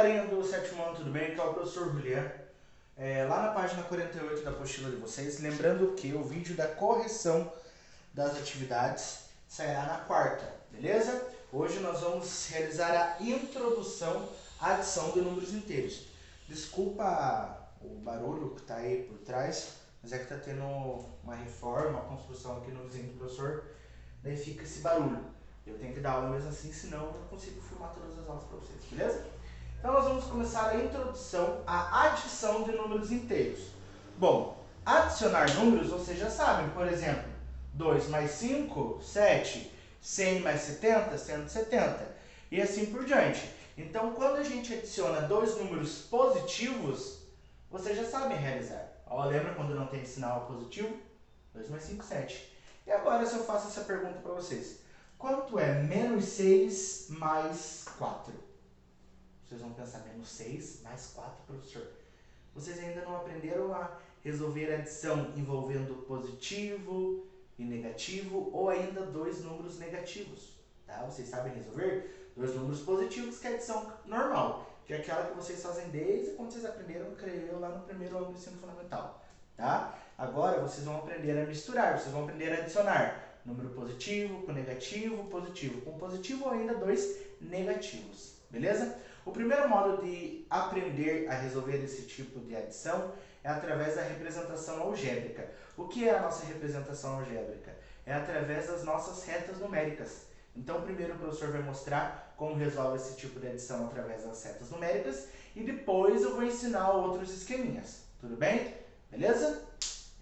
galerinha do sétimo ano, tudo bem? Aqui é o professor Julian. Lá na página 48 da apostila de vocês, lembrando que o vídeo da correção das atividades sairá na quarta, beleza? Hoje nós vamos realizar a introdução à adição de números inteiros. Desculpa o barulho que está aí por trás, mas é que está tendo uma reforma, uma construção aqui no vizinho do professor, daí fica esse barulho. Eu tenho que dar aula mesmo assim, senão eu não consigo filmar todas as aulas para vocês, beleza? Então nós vamos começar a introdução à adição de números inteiros. Bom, adicionar números vocês já sabem, por exemplo, 2 mais 5, 7, 100 mais 70, 170 e assim por diante. Então quando a gente adiciona dois números positivos, vocês já sabem realizar. Ó, lembra quando não tem sinal positivo? 2 mais 5, 7. E agora se eu faço essa pergunta para vocês. Quanto é menos 6 mais 4? Vocês vão pensar, menos 6 mais 4, professor. Vocês ainda não aprenderam a resolver a adição envolvendo positivo e negativo ou ainda dois números negativos. Tá? Vocês sabem resolver dois números positivos, que é a adição normal, que é aquela que vocês fazem desde quando vocês aprenderam, creio eu, lá no primeiro ano do ensino fundamental. Tá? Agora vocês vão aprender a misturar, vocês vão aprender a adicionar número positivo com negativo, positivo com positivo ou ainda dois negativos. Beleza? O primeiro modo de aprender a resolver esse tipo de adição é através da representação algébrica. O que é a nossa representação algébrica? É através das nossas retas numéricas. Então, primeiro o professor vai mostrar como resolve esse tipo de adição através das retas numéricas e depois eu vou ensinar outros esqueminhas. Tudo bem? Beleza?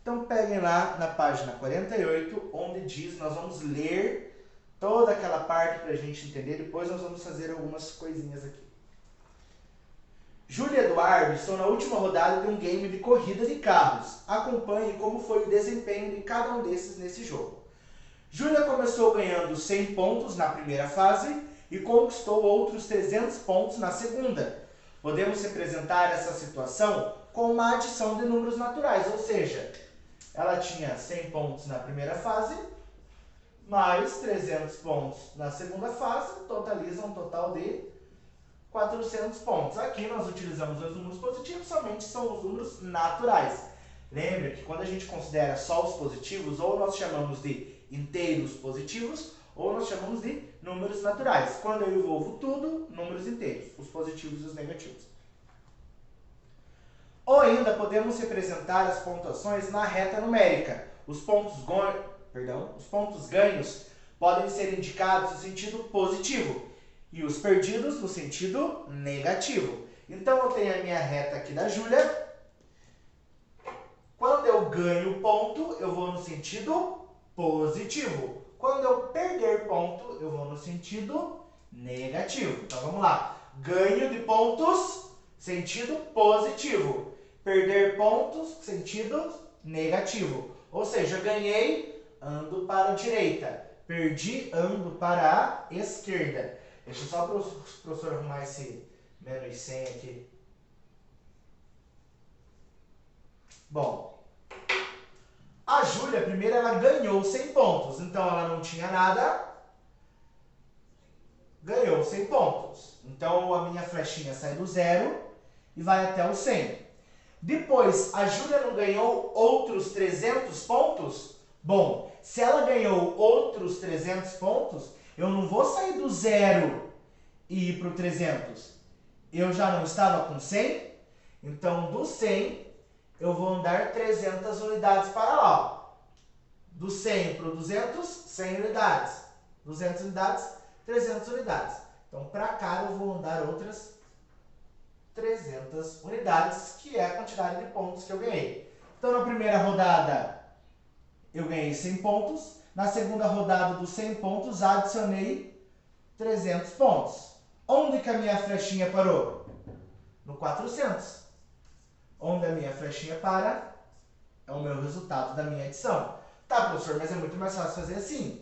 Então, peguem lá na página 48, onde diz, nós vamos ler toda aquela parte para a gente entender, depois nós vamos fazer algumas coisinhas aqui. Júlia e Eduardo estão na última rodada de um game de corrida de carros. Acompanhe como foi o desempenho de cada um desses nesse jogo. Júlia começou ganhando 100 pontos na primeira fase e conquistou outros 300 pontos na segunda. Podemos representar essa situação com uma adição de números naturais, ou seja, ela tinha 100 pontos na primeira fase, mais 300 pontos na segunda fase, totaliza um total de 400 pontos. Aqui nós utilizamos os números positivos, somente são os números naturais. Lembre que quando a gente considera só os positivos, ou nós chamamos de inteiros positivos, ou nós chamamos de números naturais. Quando eu envolvo tudo, números inteiros, os positivos e os negativos. Ou ainda podemos representar as pontuações na reta numérica. Os pontos ganhos podem ser indicados no sentido positivo e os perdidos no sentido negativo. Então eu tenho a minha reta aqui da Júlia. Quando eu ganho ponto, eu vou no sentido positivo. Quando eu perder ponto, eu vou no sentido negativo. Então vamos lá. Ganho de pontos, sentido positivo. Perder pontos, sentido negativo. Ou seja, ganhei, ando para a direita. Perdi, ando para a esquerda. Deixa só para o professor arrumar esse menos 100 aqui. Bom, a Júlia, primeiro, ela ganhou 100 pontos. Então, ela não tinha nada, ganhou 100 pontos. Então, a minha flechinha sai do 0 e vai até o 100. Depois, a Júlia não ganhou outros 300 pontos? Bom, se ela ganhou outros 300 pontos, eu não vou sair do 0 e ir para o 300. Eu já não estava com 100, então do 100 eu vou andar 300 unidades para lá. Do 100 para o 200, 100 unidades. 200 unidades, 300 unidades. Então para cá eu vou andar outras 300 unidades, que é a quantidade de pontos que eu ganhei. Então na primeira rodada eu ganhei 100 pontos. Na segunda rodada dos 100 pontos, adicionei 300 pontos. Onde que a minha flechinha parou? No 400. Onde a minha flechinha para, é o meu resultado da minha adição. Tá, professor, mas é muito mais fácil fazer assim.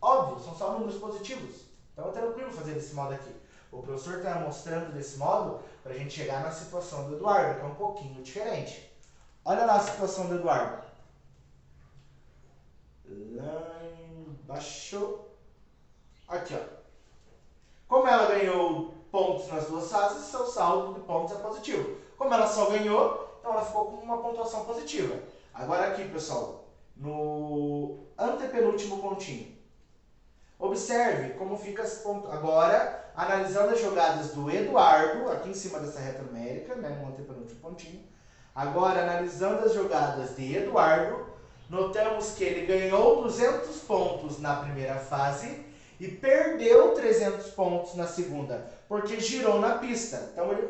Óbvio, são só números positivos. Então é tranquilo fazer desse modo aqui. O professor está mostrando desse modo para a gente chegar na situação do Eduardo, que é um pouquinho diferente. Olha lá a situação do Eduardo. Lá embaixo. Aqui, ó. Como ela ganhou pontos nas duas fases, seu saldo de pontos é positivo. Como ela só ganhou, então ela ficou com uma pontuação positiva. Agora aqui, pessoal, no antepenúltimo pontinho. Observe como fica esse ponto. Agora, analisando as jogadas do Eduardo, aqui em cima dessa reta numérica, né, no antepenúltimo pontinho. Agora, analisando as jogadas de Eduardo, notamos que ele ganhou 200 pontos na primeira fase e perdeu 300 pontos na segunda, porque girou na pista. Então, ele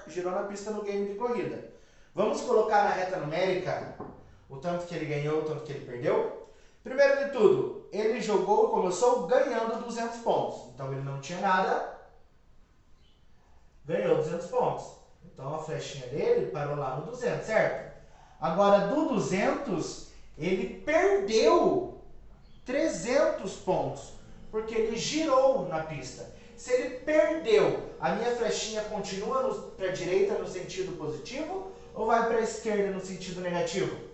girou na pista no game de corrida. Vamos colocar na reta numérica o tanto que ele ganhou, o tanto que ele perdeu? Primeiro de tudo, ele jogou, começou ganhando 200 pontos. Então, ele não tinha nada, ganhou 200 pontos. Então, a flechinha dele parou lá no 200, certo? Agora, do 200, ele perdeu 300 pontos, porque ele girou na pista. Se ele perdeu, a minha flechinha continua para a direita no sentido positivo ou vai para a esquerda no sentido negativo?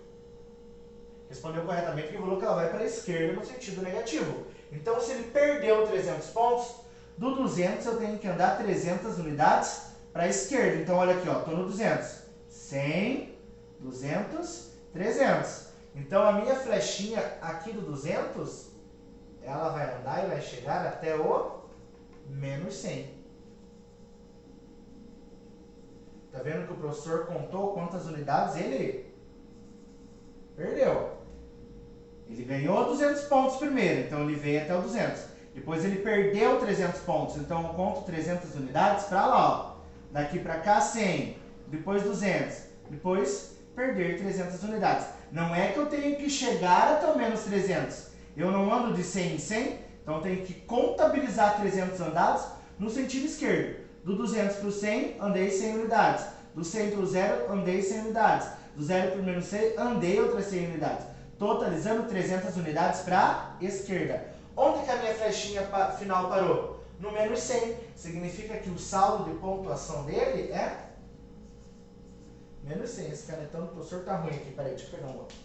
Respondeu corretamente porque falou que ela vai para a esquerda no sentido negativo. Então, se ele perdeu 300 pontos, do 200 eu tenho que andar 300 unidades para a esquerda. Então, olha aqui, estou no 200. 100, 200, 300. Então, a minha flechinha aqui do 200, ela vai andar e vai chegar até o menos 100. Tá vendo que o professor contou quantas unidades ele perdeu? Ele ganhou 200 pontos primeiro, então ele veio até o 200. Depois ele perdeu 300 pontos, então eu conto 300 unidades para lá, ó. Daqui para cá 100, depois 200, depois perder 300 unidades. Não é que eu tenho que chegar até o menos 300. Eu não ando de 100 em 100, então eu tenho que contabilizar 300 andados no sentido esquerdo. Do 200 para o 100, andei 100 unidades. Do 100 para o 0, andei 100 unidades. Do 0 para o menos 100, andei outras 100 unidades. Totalizando 300 unidades para a esquerda. Onde que a minha flechinha final parou? No menos 100. Significa que o saldo de pontuação dele é menos 100. Esse canetão do professor tá ruim aqui. Peraí, deixa eu pegar um outro.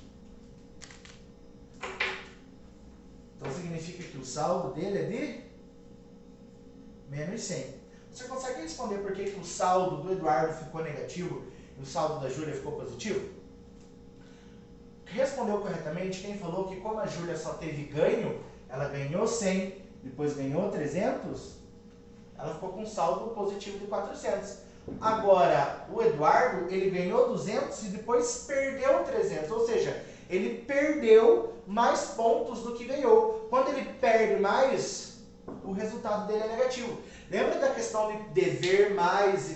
Então significa que o saldo dele é de menos 100. Você consegue responder por que o saldo do Eduardo ficou negativo e o saldo da Júlia ficou positivo? Respondeu corretamente quem falou que como a Júlia só teve ganho, ela ganhou 100, depois ganhou 300, ela ficou com um saldo positivo de 400. Agora, o Eduardo, ele ganhou 200 e depois perdeu 300, ou seja, ele perdeu mais pontos do que ganhou. Quando ele perde mais, o resultado dele é negativo. Lembra da questão de dever mais e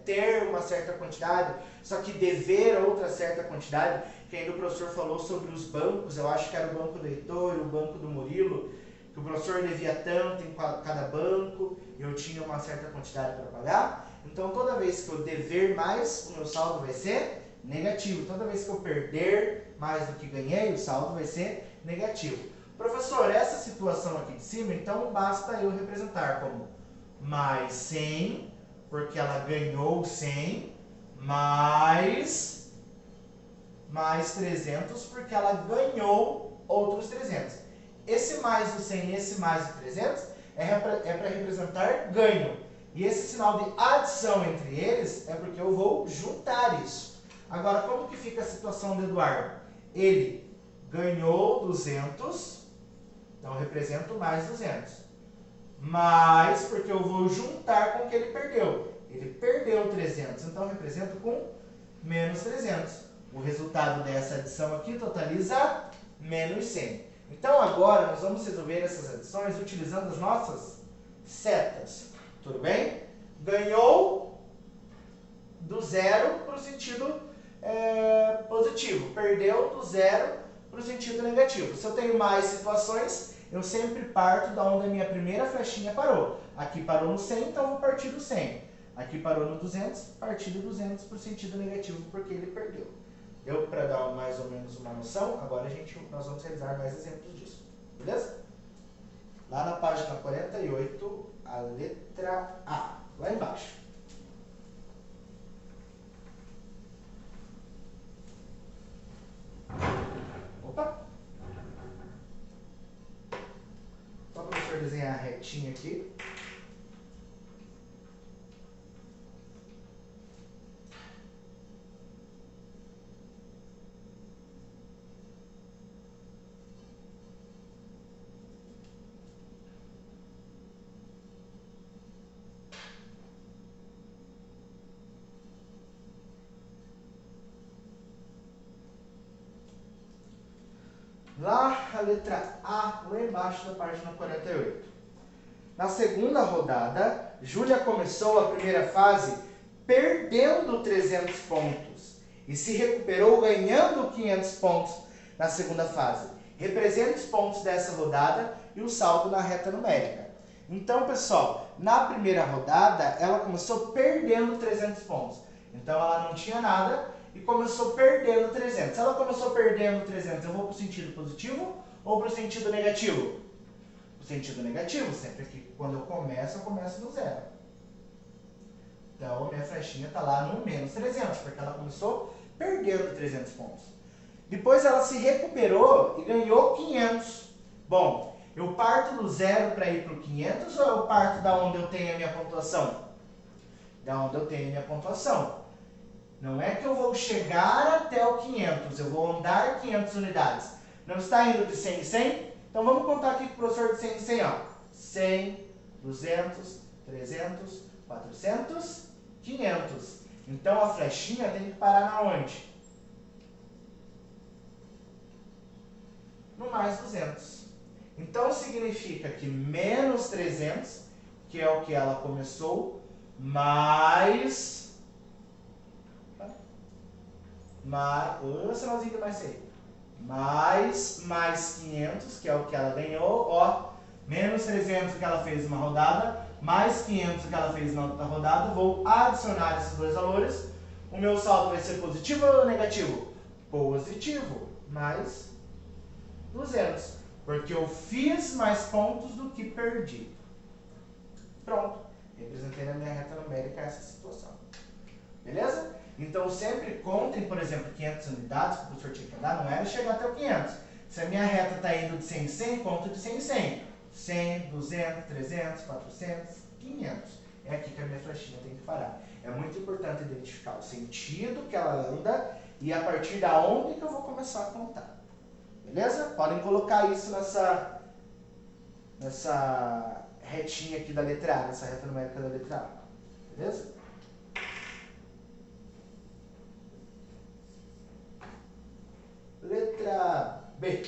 ter uma certa quantidade, só que dever outra certa quantidade? Que ainda o professor falou sobre os bancos, eu acho que era o banco do Heitor, o banco do Murilo, que o professor devia tanto em cada banco, e eu tinha uma certa quantidade para pagar. Então, toda vez que eu dever mais, o meu saldo vai ser negativo. Toda vez que eu perder mais do que ganhei, o saldo vai ser negativo. Professor, essa situação aqui de cima, então basta eu representar como mais 100, porque ela ganhou 100, mais 300, porque ela ganhou outros 300. Esse mais do 100 e esse mais do 300 é para representar ganho. E esse sinal de adição entre eles é porque eu vou juntar isso. Agora, como que fica a situação do Eduardo? Ele ganhou 200, então eu represento mais 200. Mais, porque eu vou juntar com o que ele perdeu. Ele perdeu 300, então eu represento com menos 300. O resultado dessa adição aqui totaliza menos 100. Então agora nós vamos resolver essas adições utilizando as nossas setas. Tudo bem? Ganhou do 0 para o sentido positivo. Perdeu do 0 para o sentido negativo. Se eu tenho mais situações, eu sempre parto da onde a minha primeira flechinha parou. Aqui parou no 100, então eu vou partir do 100. Aqui parou no 200, partir do 200 para o sentido negativo, porque ele perdeu. Deu para dar mais ou menos uma noção? Agora nós vamos realizar mais exemplos disso. Beleza? Lá na página 48, a letra A. Lá embaixo. Opa! Só para o professor desenhar a retinha aqui. Lá a letra A, lá embaixo da página 48. Na segunda rodada, Júlia começou a primeira fase perdendo 300 pontos e se recuperou ganhando 500 pontos na segunda fase. Represente os pontos dessa rodada e o saldo na reta numérica. Então, pessoal, na primeira rodada, ela começou perdendo 300 pontos. Então, ela não tinha nada e começou perdendo 300. Se ela começou perdendo 300, eu vou para o sentido positivo ou para o sentido negativo? O sentido negativo, sempre que quando eu começo no zero. Então, a minha flechinha está lá no menos 300, porque ela começou perdendo 300 pontos. Depois ela se recuperou e ganhou 500. Bom, eu parto do zero para ir para o 500 ou eu parto da onde eu tenho a minha pontuação? Da onde eu tenho a minha pontuação. Não é que eu vou chegar até o 500, eu vou andar 500 unidades. Não está indo de 100 em 100? Então vamos contar aqui com o professor de 100 em 100, ó. 100, 200, 300, 400, 500. Então a flechinha tem que parar na onde? No mais 200. Então significa que menos 300, que é o que ela começou, mais o sinalzinho do mais 100. Mais 500, que é o que ela ganhou, ó, menos 300 que ela fez numa rodada, mais 500 que ela fez na outra rodada, vou adicionar esses dois valores. O meu saldo vai ser positivo ou negativo? Positivo, mais 200, porque eu fiz mais pontos do que perdi. Pronto, representei na minha reta numérica essa situação. Beleza? Então sempre contem, por exemplo, 500 unidades que o professor tinha que andar, não era chegar até o 500. Se a minha reta está indo de 100 em 100, conto de 100 em 100. 100, 200, 300, 400, 500. É aqui que a minha flechinha tem que parar. É muito importante identificar o sentido que ela anda e a partir da onde que eu vou começar a contar. Beleza? Podem colocar isso nessa retinha aqui da letra A, nessa reta numérica da letra A. Beleza? Letra B.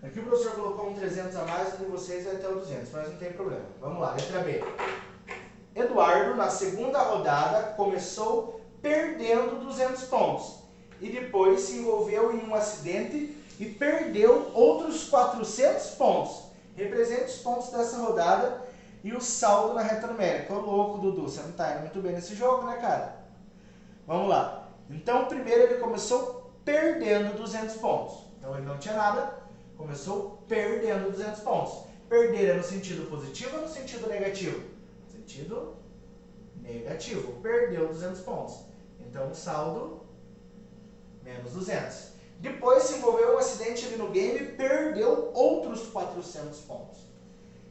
Aqui o professor colocou um 300 a mais, de vocês vai até o 200, mas não tem problema. Vamos lá, letra B. Eduardo, na segunda rodada, começou perdendo 200 pontos e depois se envolveu em um acidente e perdeu outros 400 pontos. Represente os pontos dessa rodada e o saldo na reta numérica. Ô louco, Dudu, você não está indo muito bem nesse jogo, né, cara? Vamos lá. Então, primeiro ele começou perdendo 200 pontos. Então, ele não tinha nada. Começou perdendo 200 pontos. Perder é no sentido positivo ou no sentido negativo? Sentido negativo. Perdeu 200 pontos. Então, o saldo, menos 200. Depois se envolveu um acidente ali no game e perdeu outros 400 pontos.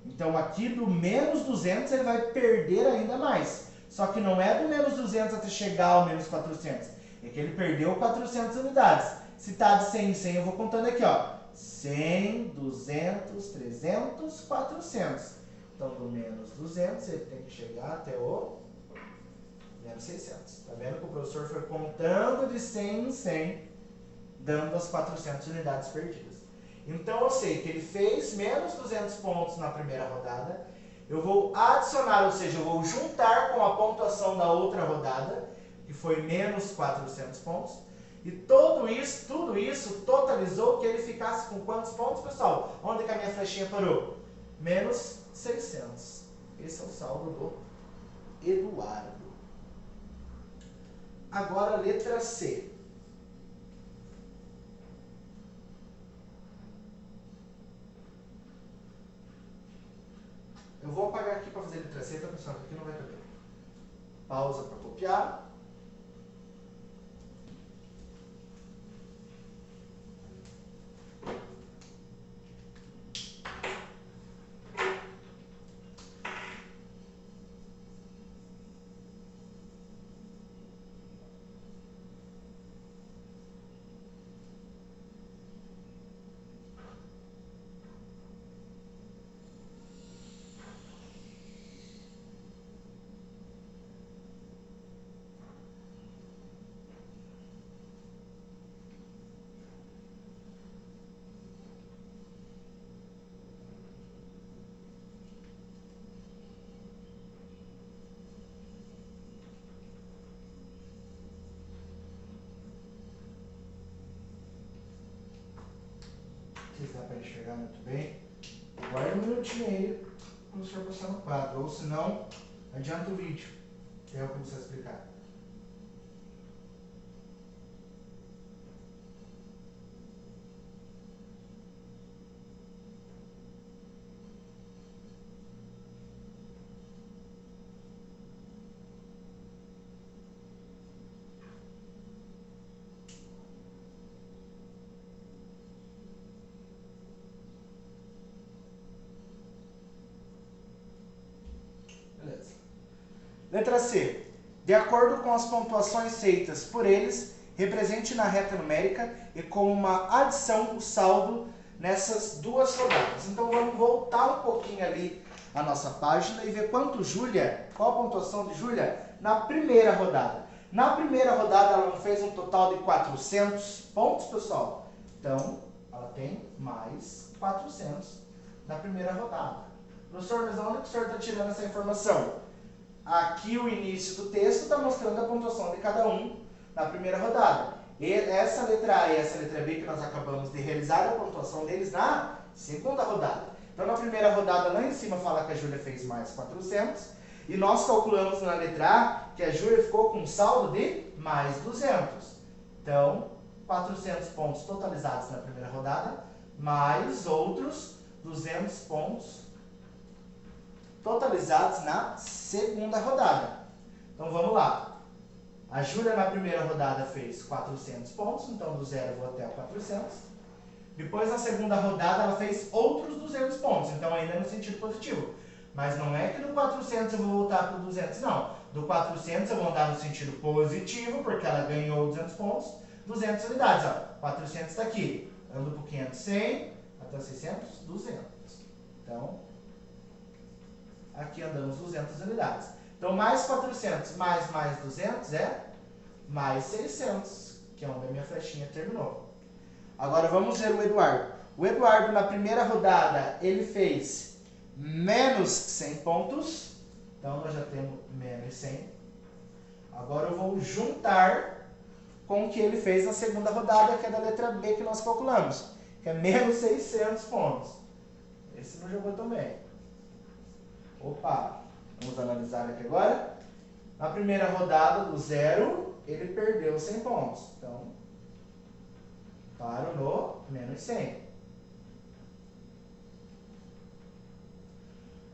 Então, aqui do menos 200 ele vai perder ainda mais. Só que não é do menos 200 até chegar ao menos 400. É que ele perdeu 400 unidades. Se está de 100 em 100, eu vou contando aqui, ó. 100, 200, 300, 400. Então, do menos 200, ele tem que chegar até o menos 600. Tá vendo que o professor foi contando de 100 em 100, dando as 400 unidades perdidas. Então, eu sei que ele fez menos 200 pontos na primeira rodada. Eu vou adicionar, ou seja, eu vou juntar com a pontuação da outra rodada, que foi menos 400 pontos. E tudo isso totalizou que ele ficasse com quantos pontos, pessoal? Onde que a minha flechinha parou? Menos 600. Esse é o saldo do Eduardo. Agora, letra C. Eu vou apagar aqui para fazer letra C, tá, pessoal? Aqui não vai caber. Pausa para copiar. para enxergar muito bem. Guarda um minutinho aí para o professor passar no quadro, ou se não, adianta o vídeo, que é o que você explicar. Beleza. Letra C. De acordo com as pontuações feitas por eles, represente na reta numérica e com uma adição o saldo nessas duas rodadas. Então vamos voltar um pouquinho ali a nossa página e ver quanto Júlia, qual a pontuação de Júlia na primeira rodada. Na primeira rodada ela fez um total de 400 pontos, pessoal. Então ela tem mais 400 na primeira rodada. Professor, mas onde que o senhor está tirando essa informação? Aqui o início do texto está mostrando a pontuação de cada um na primeira rodada. E essa letra A e essa letra B que nós acabamos de realizar a pontuação deles na segunda rodada. Então na primeira rodada lá em cima fala que a Júlia fez mais 400 e nós calculamos na letra A que a Júlia ficou com um saldo de mais 200. Então 400 pontos totalizados na primeira rodada mais outros 200 pontos totalizados na segunda rodada. Então vamos lá. A Júlia na primeira rodada fez 400 pontos, então do 0 eu vou até o 400. Depois na segunda rodada ela fez outros 200 pontos, então ainda no sentido positivo. Mas não é que do 400 eu vou voltar para o 200, não. Do 400 eu vou andar no sentido positivo, porque ela ganhou 200 pontos, 200 unidades. Ó. 400 está aqui. Ando para o 500, 100, até 600, 200. Então, aqui andamos 200 unidades. Então, mais 400 mais 200 é mais 600, que é onde a minha flechinha terminou. Agora, vamos ver o Eduardo. O Eduardo, na primeira rodada, ele fez menos 100 pontos. Então, nós já temos menos 100. Agora, eu vou juntar com o que ele fez na segunda rodada, que é da letra B que nós calculamos, que é menos 600 pontos. Esse não jogou tão bem. Opa! Vamos analisar aqui agora. Na primeira rodada, do 0, ele perdeu 100 pontos. Então, paro no menos 100.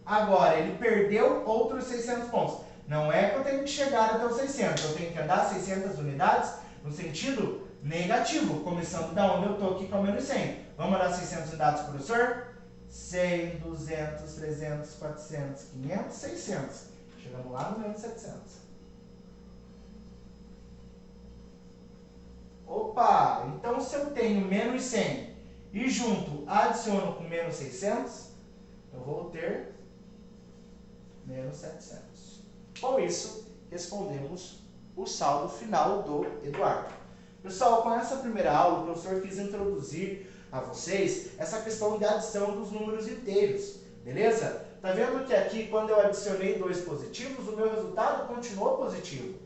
Agora, ele perdeu outros 600 pontos. Não é que eu tenho que chegar até os 600. Eu tenho que andar 600 unidades no sentido negativo, começando da onde eu estou aqui, que é o menos 100. Vamos andar 600 unidades, professor? 100, 200, 300, 400, 500, 600. Chegamos lá no menos 700. Opa! Então, se eu tenho menos 100 e junto adiciono com menos 600, eu vou ter menos 700. Com isso, respondemos o saldo final do Eduardo. Pessoal, com essa primeira aula, o professor quis introduzir a vocês essa questão de adição dos números inteiros, beleza? Tá vendo que aqui, quando eu adicionei 2 positivos, o meu resultado continuou positivo.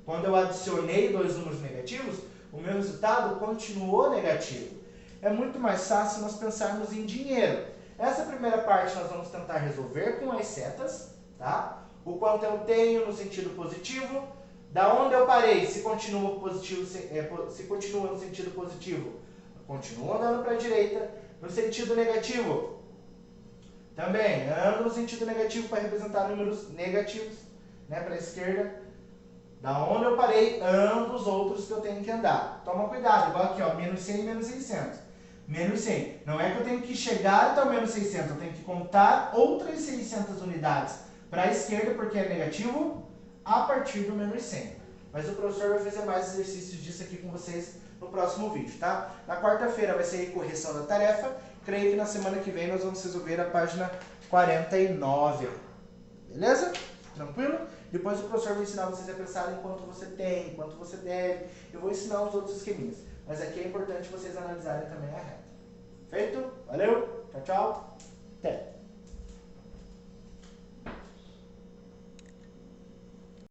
Quando eu adicionei 2 números negativos, o meu resultado continuou negativo. É muito mais fácil nós pensarmos em dinheiro. Essa primeira parte nós vamos tentar resolver com as setas, tá? O quanto eu tenho no sentido positivo, da onde eu parei, se continua positivo, se continua no sentido positivo, continuo andando para a direita. No sentido negativo, também ando no sentido negativo para representar números negativos, né, para a esquerda. Da onde eu parei, ando os outros que eu tenho que andar. Toma cuidado, igual aqui, ó, menos 100 e menos 600. Menos 100. Não é que eu tenho que chegar até o menos 600, eu tenho que contar outras 600 unidades para a esquerda, porque é negativo, a partir do menos 100. Mas o professor vai fazer mais exercícios disso aqui com vocês no próximo vídeo, tá? Na quarta-feira vai ser a correção da tarefa. Creio que na semana que vem nós vamos resolver a página 49. Beleza? Tranquilo? Depois o professor vai ensinar vocês a pensar em quanto você tem, quanto você deve. Eu vou ensinar os outros esqueminhas. Mas aqui é importante vocês analisarem também a reta. Feito? Valeu? Tchau, tchau. Até!